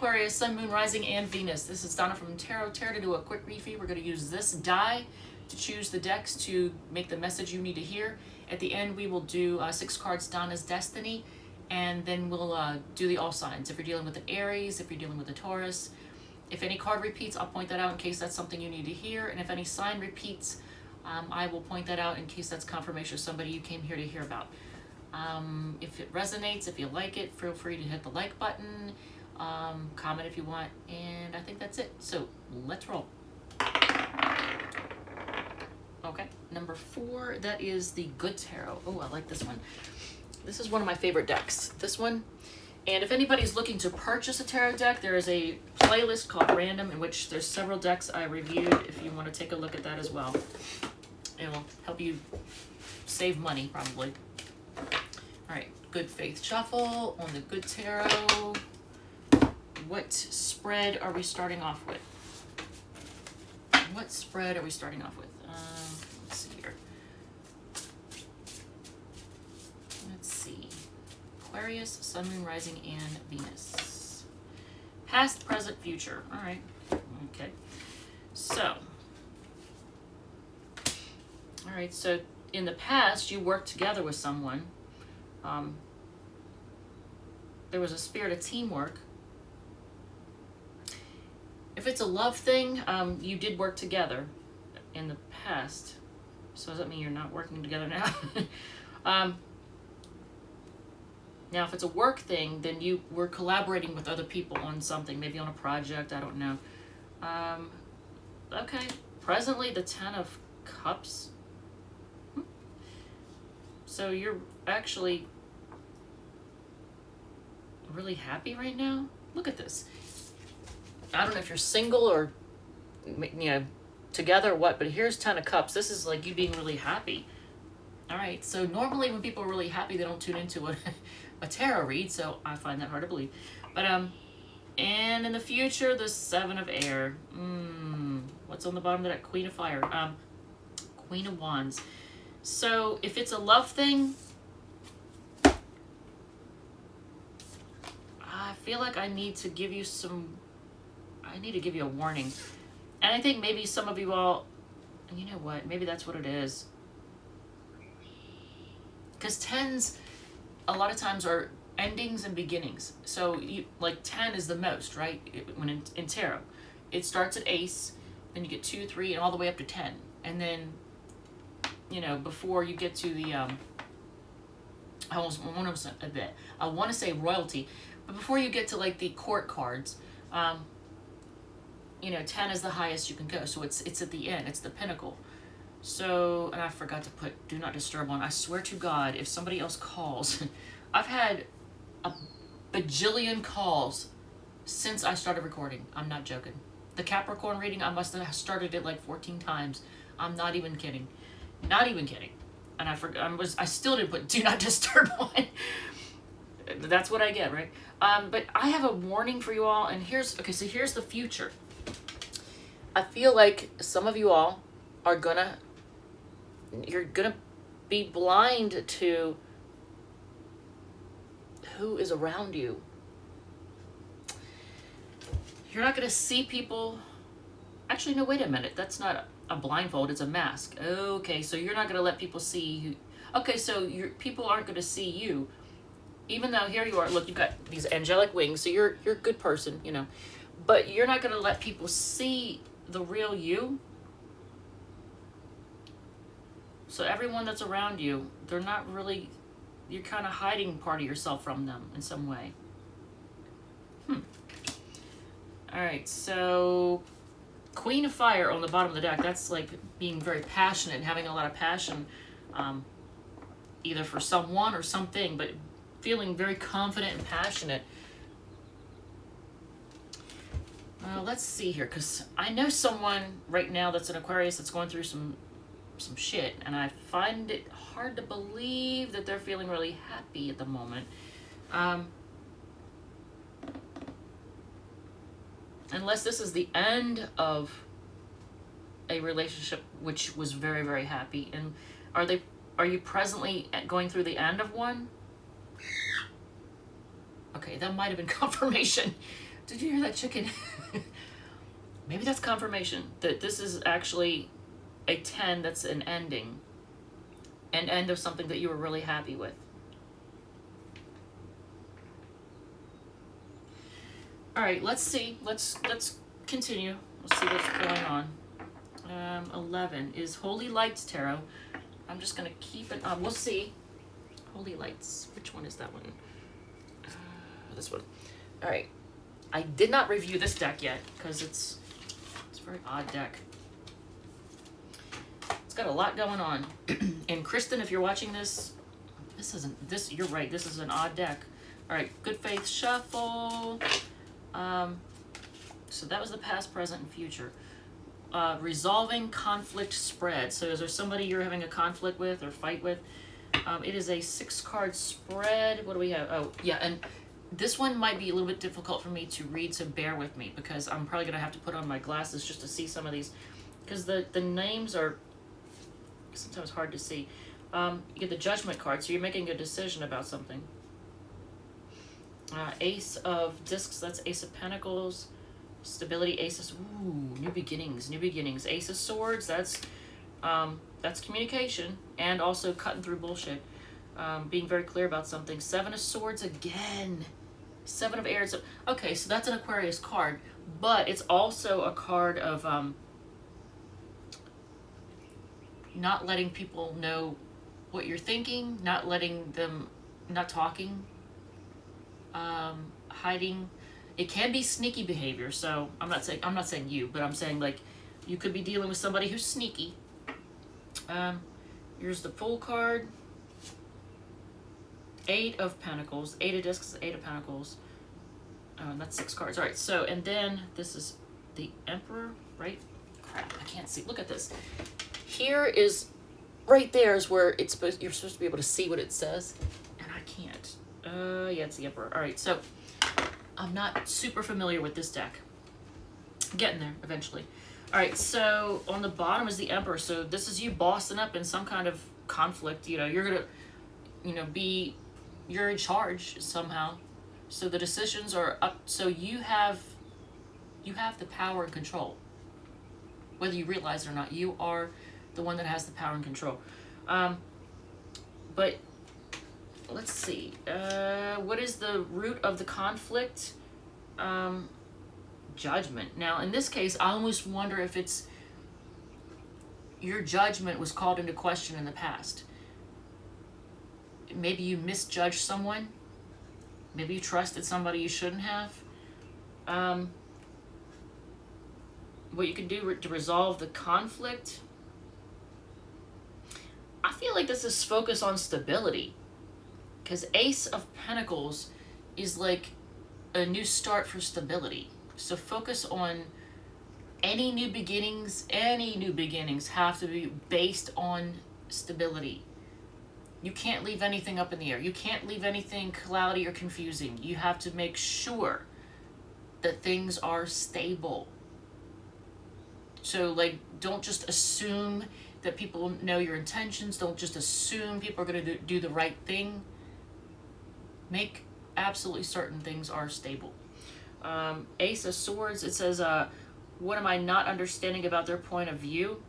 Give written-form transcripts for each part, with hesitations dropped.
Aquarius, Sun, Moon, Rising, and Venus. This is Donna from Tarot. To do a quick read for you, we're going to use this die to choose the decks to make the message you need to hear. At the end, we will do 6 cards, Donna's Destiny, and then we'll do the all signs. If you're dealing with the Aries, if you're dealing with the Taurus. If any card repeats, I'll point that out in case that's something you need to hear. And if any sign repeats, I will point that out in case that's confirmation of somebody you came here to hear about. If it resonates, if you like it, feel free to hit the like button, comment if you want, and I think that's it. So let's roll. Okay, number 4, that is the Good Tarot. Oh, I like this one. This is one of my favorite decks, this one. And if anybody's looking to purchase a tarot deck, there is a playlist called Random in which there's several decks I reviewed if you want to take a look at that as well. It'll help you save money, probably. All right, Good Faith Shuffle on the Good Tarot. What spread are we starting off with? What spread are we starting off with? Let's see here. Let's see. Aquarius, Sun, Moon, Rising, and Venus. Past, present, future. All right. Okay. So. All right. So in the past, you worked together with someone. There was a spirit of teamwork. If it's a love thing, you did work together in the past. So does that mean you're not working together now? Now, if it's a work thing, then you were collaborating with other people on something, maybe on a project, I don't know. Okay, presently the 10 of Cups. So you're actually really happy right now? Look at this. I don't know if you're single or, you know, together or what, but here's 10 of Cups. This is like you being really happy. All right, so normally when people are really happy, they don't tune into a tarot read, so I find that hard to believe. But, and in the future, the 7 of Air. What's on the bottom of that? Queen of Fire. Queen of Wands. So if it's a love thing, I feel like I need to give you a warning. And I think maybe some of you all, you know what, maybe that's what it is. Because 10s, a lot of times, are endings and beginnings. So, you, like, 10 is the most, right? When in tarot. It starts at Ace, then you get 2, 3, and all the way up to 10. And then, you know, before you get to the, I want to say royalty, but before you get to, like, the court cards, you know, 10 is the highest you can go. So it's at the end. It's the pinnacle. So, and I forgot to put Do Not Disturb on. I swear to God, if somebody else calls, I've had a bajillion calls since I started recording. I'm not joking. The Capricorn reading, I must have started it like 14 times. I'm not even kidding. Not even kidding. And I forgot, I still didn't put Do Not Disturb on. That's what I get, right? But I have a warning for you all, and here's the future. I feel like some of you all are you're gonna be blind to who is around you. You're not gonna see people. Actually, no, wait a minute. That's not a blindfold, it's a mask. Okay, so you're not gonna let people see you. Okay, so people aren't gonna see you. Even though here you are, look, you've got these angelic wings, so you're a good person, you know. But you're not gonna let people see the real you. So everyone that's around you, they're not really, you're kind of hiding part of yourself from them in some way. All right, so Queen of Fire on the bottom of the deck, that's like being very passionate and having a lot of passion, either for someone or something, but feeling very confident and passionate. Let's see here, because I know someone right now that's an Aquarius that's going through some shit, and I find it hard to believe that they're feeling really happy at the moment. Unless this is the end of a relationship which was very, very happy. And are you presently going through the end of one? Okay, that might have been confirmation. Did you hear that chicken? Maybe that's confirmation that this is actually a 10 that's an ending. An end of something that you were really happy with. Alright, let's see. Let's continue. Let's see what's going on. 11 is Holy Lights Tarot. I'm just going to keep it on. We'll see. Holy Lights. Which one is that one? This one. Alright. I did not review this deck yet because it's a very odd deck. It's got a lot going on. And Kristen, if you're watching this, you're right, this is an odd deck. Alright, Good Faith Shuffle. So that was the past, present, and future. Resolving conflict spread. So is there somebody you're having a conflict with or fight with? It is a 6-card spread. What do we have? Oh, yeah, and this one might be a little bit difficult for me to read, so bear with me, because I'm probably going to have to put on my glasses just to see some of these, because the names are sometimes hard to see. You get the Judgment card, so you're making a decision about something. Ace of Discs, that's Ace of Pentacles. Stability, Ace of... Ooh, new beginnings, new beginnings. Ace of Swords, that's communication, and also cutting through bullshit. Being very clear about something. 7 of Swords again. 7 of Airs. Okay, so that's an Aquarius card, but it's also a card of not letting people know what you're thinking, not letting them, not talking, hiding. It can be sneaky behavior. So I'm not saying you, but I'm saying like you could be dealing with somebody who's sneaky. Here's the Fool card. 8 of Pentacles, 8 of Discs, 8 of Pentacles. That's 6 cards. All right. So and then this is the Emperor, right? Crap, I can't see. Look at this. Here is, right there is where you're supposed to be able to see what it says, and I can't. Yeah, it's the Emperor. All right, so I'm not super familiar with this deck. Getting there eventually. All right, so on the bottom is the Emperor. So this is you bossing up in some kind of conflict. You know, you're gonna, you're in charge somehow. So the decisions are up. So you have the power and control. Whether you realize it or not, you are the one that has the power and control. But let's see. What is the root of the conflict? Judgment. Now, in this case, I almost wonder if it's your judgment was called into question in the past. Maybe you misjudged someone. Maybe you trusted somebody you shouldn't have. What you can do to resolve the conflict, I feel like this is focus on stability, because Ace of Pentacles is like a new start for stability. So focus on any new beginnings. Any new beginnings have to be based on stability. You can't leave anything up in the air. You can't leave anything cloudy or confusing. You have to make sure that things are stable. So, like, don't just assume that people know your intentions. Don't just assume people are going to do the right thing. Make absolutely certain things are stable. Ace of Swords, it says, what am I not understanding about their point of view?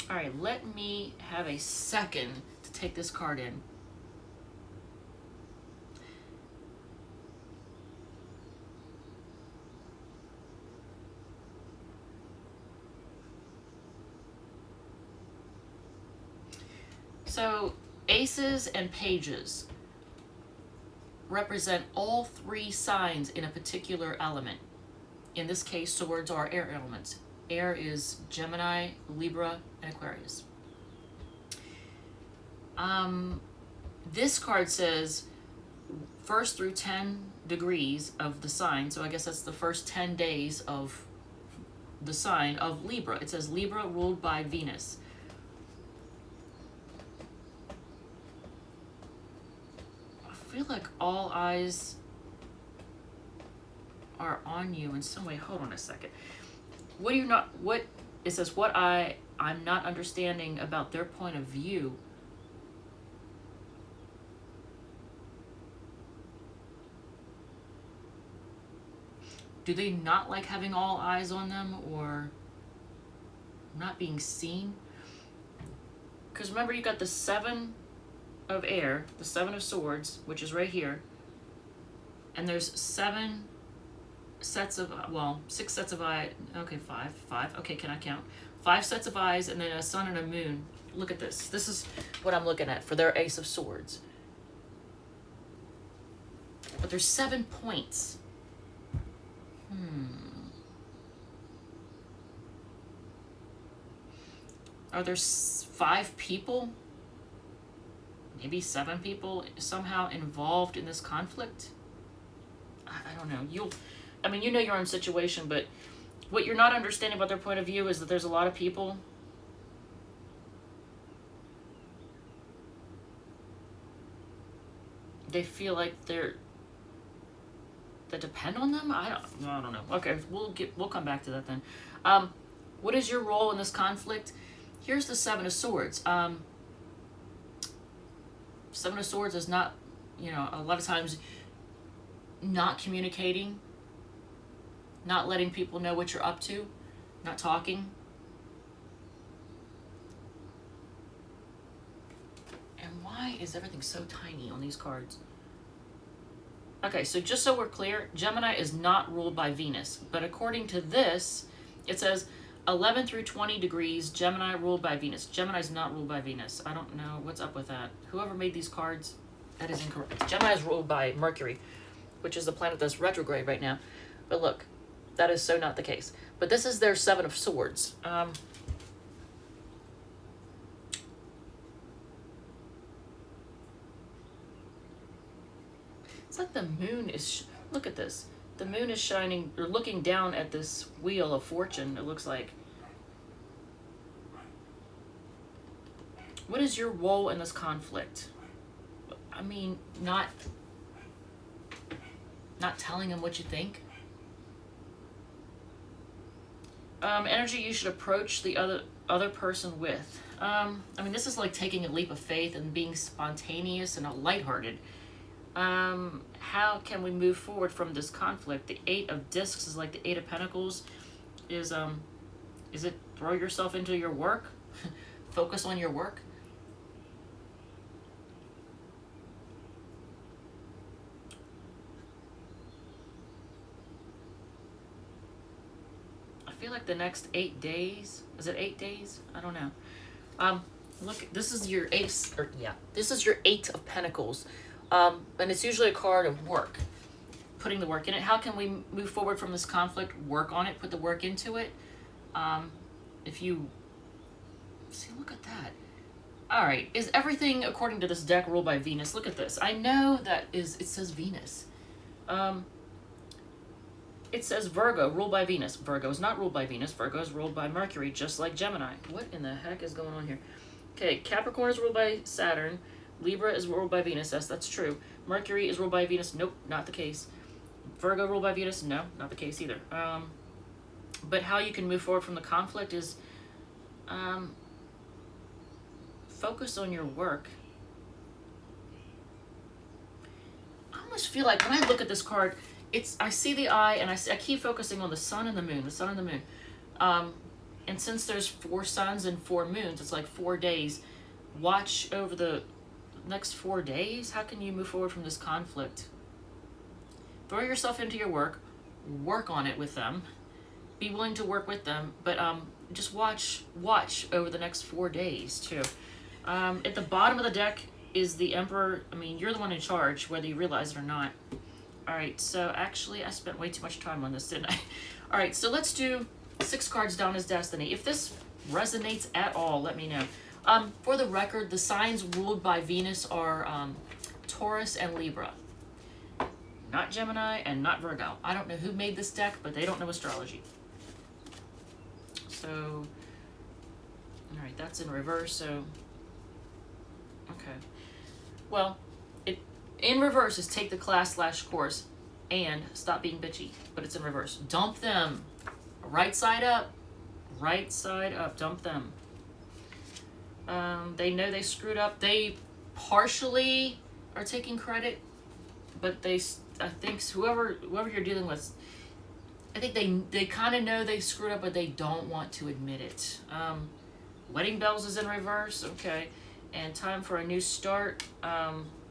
All right, let me have a second to take this card in. So aces and pages represent all 3 signs in a particular element. In this case, swords are air elements. Air is Gemini, Libra, and Aquarius. This card says 1st through 10 degrees of the sign. So I guess that's the first 10 days of the sign of Libra. It says Libra ruled by Venus. I feel like all eyes are on you in some way. Hold on a second. It says what I'm not understanding about their point of view. Do they not like having all eyes on them or not being seen? Because remember, you got the 7 of air, the 7 of swords, which is right here. And there's 7 sets of, well, 6 sets of eyes. Okay, 5. Okay, can I count? 5 sets of eyes and then a sun and a moon. Look at this. This is what I'm looking at for their ace of swords. But there's 7 points. Are there 5 people? Maybe 7 people somehow involved in this conflict? I don't know. I mean, you know your own situation, but what you're not understanding about their point of view is that there's a lot of people they feel like that depend on them. I don't know. Okay, we'll come back to that then. What is your role in this conflict? Here's the 7 of swords. 7 of swords is not, you know, a lot of times not communicating, not letting people know what you're up to, not talking. And why is everything so tiny on these cards? Okay, so just so we're clear, Gemini is not ruled by Venus. But according to this, it says 11 through 20 degrees, Gemini ruled by Venus. Gemini's not ruled by Venus. I don't know what's up with that. Whoever made these cards, that is incorrect. Gemini is ruled by Mercury, which is the planet that's retrograde right now. But look, that is so not the case. But this is their 7 of swords. It's like the moon is, look at this. The moon is shining, or looking down at this wheel of fortune, it looks like. What is your role in this conflict? I mean, not telling them what you think. Energy you should approach the other person with. I mean, this is like taking a leap of faith and being spontaneous and lighthearted. How can we move forward from this conflict? The 8 of discs is like the 8 of pentacles. Is it throw yourself into your work? Focus on your work? I feel like the next 8 days, is it 8 days? I don't know. Look, this is your ace, or yeah, this is your 8 of pentacles. And it's usually a card of work, putting the work in it. How can we move forward from this conflict? Work on it, put the work into it. If you see, look at that. All right, is everything according to this deck ruled by Venus? Look at this. I know that it says Venus. It says Virgo, ruled by Venus. Virgo is not ruled by Venus. Virgo is ruled by Mercury, just like Gemini. What in the heck is going on here? Okay, Capricorn is ruled by Saturn. Libra is ruled by Venus. Yes, that's true. Mercury is ruled by Venus. Nope, not the case. Virgo ruled by Venus. No, not the case either. But how you can move forward from the conflict is focus on your work. I almost feel like when I look at this card, I see the eye and I keep focusing on the sun and the moon, the sun and the moon. And since there's 4 suns and 4 moons, it's like 4 days. Watch over the next 4 days. How can you move forward from this conflict? Throw yourself into your work on it with them, be willing to work with them, but just watch over the next 4 days too. At the bottom of the deck is the Emperor. I mean, you're the one in charge, whether you realize it or not. All right, so actually I spent way too much time on this, didn't I? All right, so let's do 6 cards down as Destiny. If this resonates at all, let me know. For the record, the signs ruled by Venus are Taurus and Libra. Not Gemini and not Virgo. I don't know who made this deck, but they don't know astrology. So, all right, that's in reverse, so, okay. Well, in reverse is take the class/course and stop being bitchy, but it's in reverse. Dump them. Right side up, dump them. They know they screwed up. They partially are taking credit, but I think whoever you're dealing with, I think they kind of know they screwed up, but they don't want to admit it. Wedding bells is in reverse, okay, and time for a new start.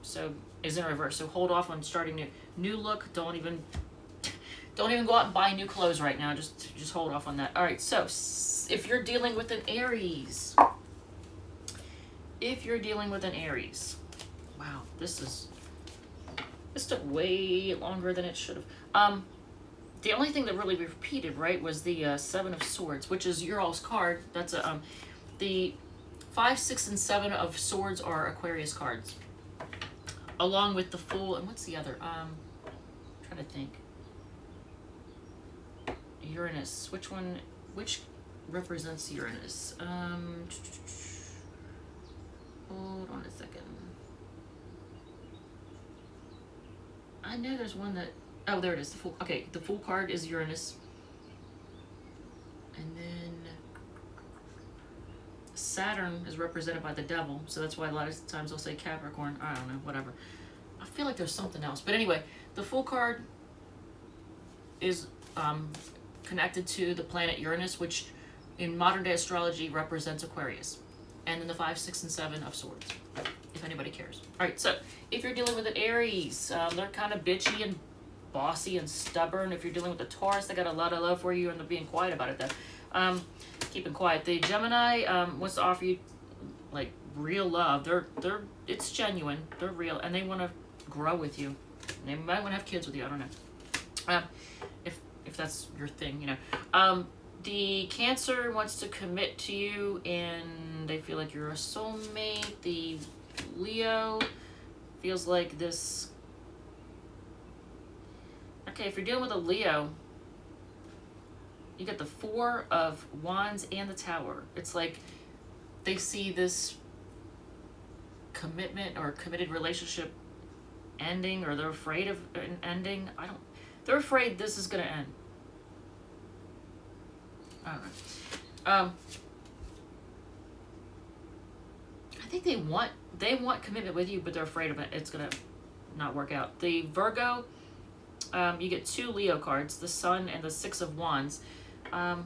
So is in reverse. So hold off on starting new. New look. Don't even go out and buy new clothes right now. Just hold off on that. All right. So if you're dealing with an Aries, wow, this took way longer than it should have. The only thing that really repeated, right, was the Seven of Swords, which is your all's card. That's a the 5, 6, and 7 of Swords are Aquarius cards, along with the Fool. And what's the other? I'm trying to think. Uranus. Which represents Uranus? Hold on a second. I know there's one that. Oh, there it is. The Fool. Okay, the Fool card is Uranus. And then Saturn is represented by the Devil, so that's why a lot of times they'll say Capricorn. I don't know, whatever. I feel like there's something else. But anyway, the Fool card is connected to the planet Uranus, which in modern day astrology represents Aquarius. And then the 5, 6, and 7 of Swords, if anybody cares. All right, so if you're dealing with an Aries, they're kind of bitchy and bossy and stubborn. If you're dealing with a Taurus, they got a lot of love for you, and they're being quiet about it though. Keeping quiet. The Gemini wants to offer you like real love. It's genuine. They're real, and they want to grow with you. They might want to have kids with you. I don't know. If that's your thing, you know. The Cancer wants to commit to you, and they feel like you're a soulmate. The Leo feels like this. Okay, if you're dealing with a Leo, you get the 4 of Wands and the Tower. It's like they see this commitment or committed relationship ending, or they're afraid of an ending. They're afraid this is going to end. I don't know. I think they want commitment with you, but they're afraid of it. It's going to not work out. The Virgo, you get 2 Leo cards, the Sun and the 6 of Wands. I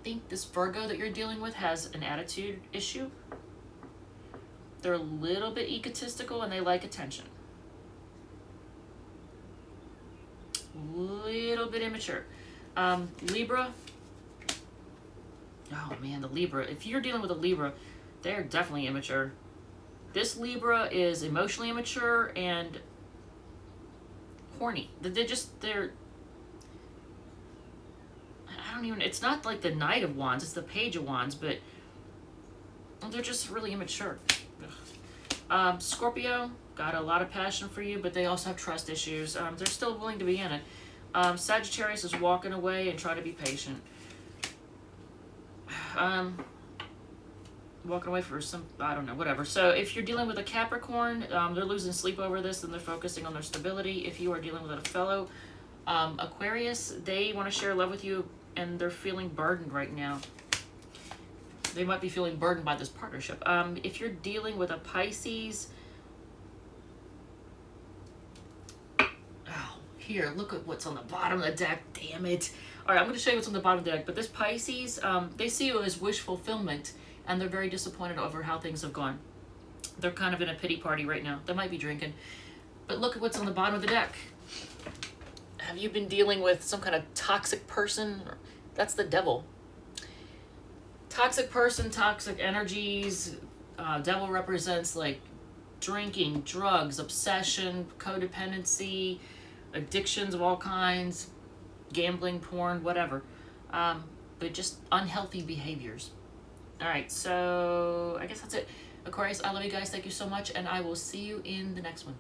think this Virgo that you're dealing with has an attitude issue. They're a little bit egotistical, and they like attention. Little bit immature. Libra. Oh man, the Libra. If you're dealing with a Libra, they're definitely immature. This Libra is emotionally immature and horny. It's not like the Knight of Wands, it's the Page of Wands, but they're just really immature. Scorpio, got a lot of passion for you, but they also have trust issues. They're still willing to be in it. Sagittarius is walking away and try to be patient. Walking away for some, I don't know, whatever. So if you're dealing with a Capricorn, they're losing sleep over this, and they're focusing on their stability. If you are dealing with a fellow Aquarius, they want to share love with you, and they're feeling burdened right now. They might be feeling burdened by this partnership. If you're dealing with a Pisces, here, look at what's on the bottom of the deck. Damn it. All right, I'm going to show you what's on the bottom of the deck. But this Pisces, they see you as wish fulfillment, and they're very disappointed over how things have gone. They're kind of in a pity party right now. They might be drinking. But look at what's on the bottom of the deck. Have you been dealing with some kind of toxic person? That's the Devil. Toxic person, toxic energies. Devil represents like drinking, drugs, obsession, codependency, addictions of all kinds, gambling, porn, whatever. But just unhealthy behaviors. All right, so I guess that's it. Aquarius, I love you guys. Thank you so much, and I will see you in the next one.